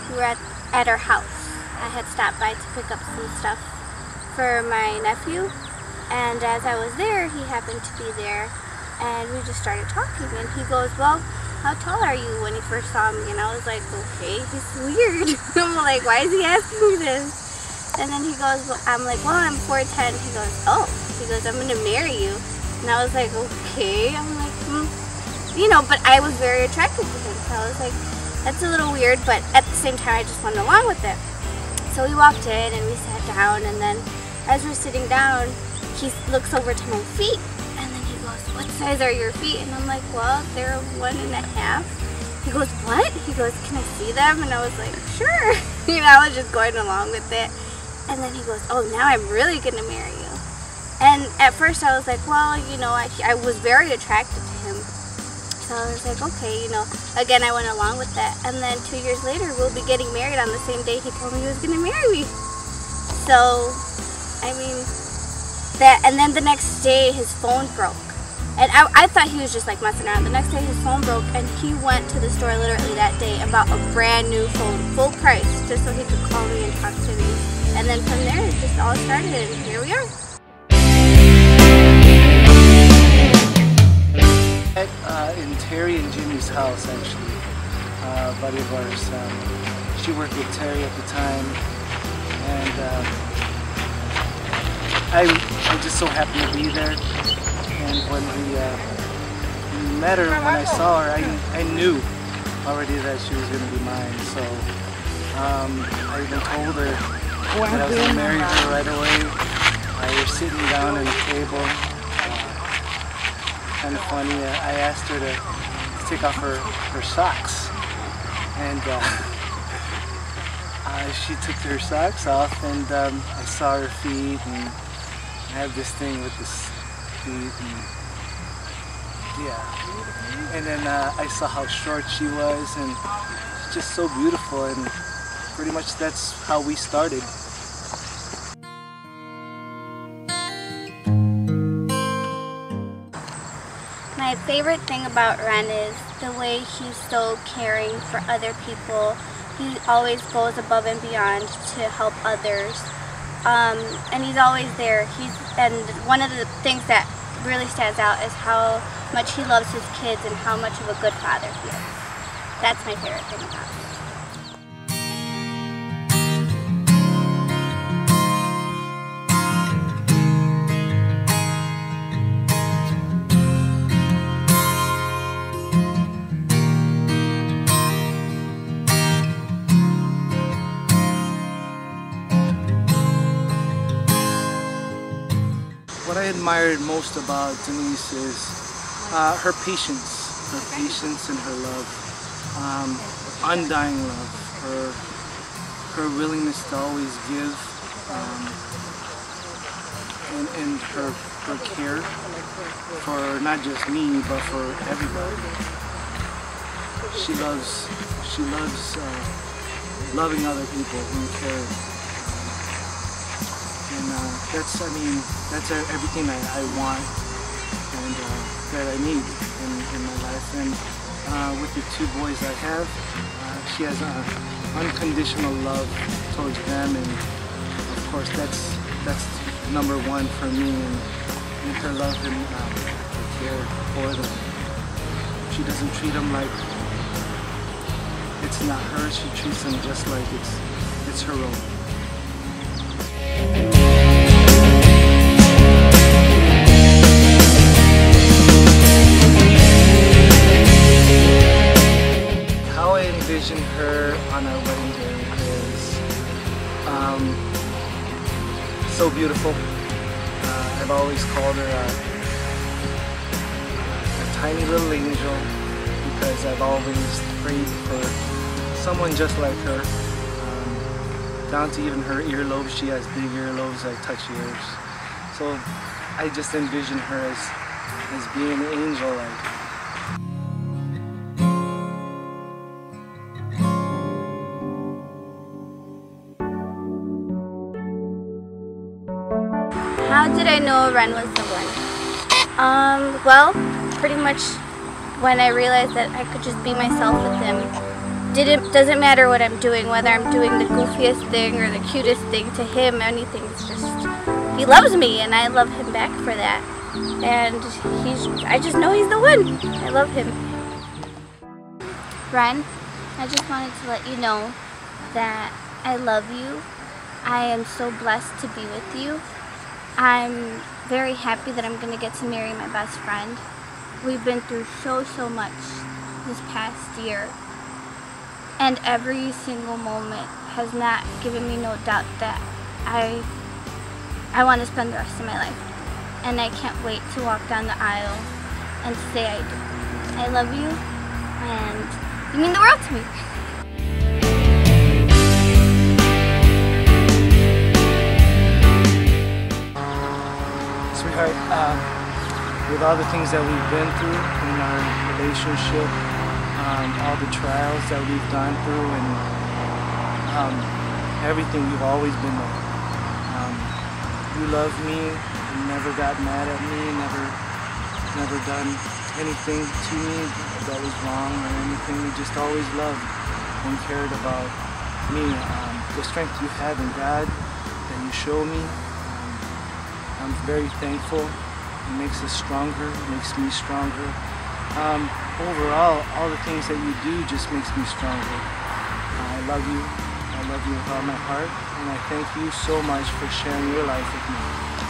we were at our house. I had stopped by to pick up some stuff for my nephew, and as I was there, he happened to be there, and we just started talking, and he goes, well, how tall are you, when he first saw me? And I was like, okay, he's weird. I'm like, why is he asking me this? And then he goes, well, I'm like, well, I'm 4'10". He goes, oh. He goes, I'm gonna marry you. And I was like, okay. I'm like, you know, but I was very attracted to him. So I was like, that's a little weird, but at the same time, I just went along with it. So we walked in and we sat down, and then as we're sitting down, he looks over to my feet, and then he goes, what size are your feet? And I'm like, well, they're 1.5. He goes, what? He goes, can I see them? And I was like, sure. You know, I was just going along with it. And then he goes, oh, now I'm really gonna marry you. And at first I was like, well, you know, I was very attracted to him. So I was like, okay, you know, again, I went along with that. And then 2 years later, we'll be getting married on the same day he told me he was gonna marry me. So, I mean, that, and then the next day his phone broke. And I thought he was just like messing around. The next day his phone broke, and he went to the store literally that day and bought a brand new phone, full price, just so he could call me and talk to me. And then from there it just all started, and here we are. In Terry and Jimmy's house, actually, a buddy of ours. She worked with Terry at the time, and I just so happened to be there. And when we met her, when I saw her, I knew already that she was going to be mine. So I even told her that I was going to marry her right away. We were sitting down at a table. Kind of funny. I asked her to take off her socks, and she took her socks off, and I saw her feet, and I have this thing with this feet, and yeah. And then I saw how short she was, and she's just so beautiful, and pretty much that's how we started. My favorite thing about Ren is the way he's so caring for other people. He always goes above and beyond to help others, and he's always there. And one of the things that really stands out is how much he loves his kids and how much of a good father he is. That's my favorite thing about him. What I admired most about Denise is her patience and her love, undying love, her willingness to always give, and her care for not just me but for everybody. She loves loving other people and caring. And that's everything I want and that I need in my life. And with the 2 boys I have, she has unconditional love towards them, and of course that's #1 for me. And her love and her care for them. She doesn't treat them like it's not hers. She treats them just like it's her own. How I envision her on our wedding day is so beautiful. I've always called her a tiny little angel because I've always prayed for someone just like her. Down to even her earlobes, she has big earlobes, I touch ears. So I just envision her as being an angel like. How did I know Ren was the one? Well, pretty much when I realized that I could just be myself with him. doesn't matter what I'm doing, whether I'm doing the goofiest thing or the cutest thing. To him, anything's just, he loves me and I love him back for that. And I just know he's the one. I love him. Ren, I just wanted to let you know that I love you. I am so blessed to be with you. I'm very happy that I'm going to get to marry my best friend. We've been through so much this past year. And every single moment has not given me no doubt that I want to spend the rest of my life. And I can't wait to walk down the aisle and say I do. I love you, and you mean the world to me. Sweetheart, with all the things that we've been through in our relationship, all the trials that we've gone through, and everything, you've always been there. You love me, you never got mad at me, never done anything to me that was wrong or anything. You just always loved and cared about me. The strength you have in God that you show me, I'm very thankful. It makes us stronger, it makes me stronger. Overall, all the things that you do just makes me stronger. I love you with all my heart, and I thank you so much for sharing your life with me.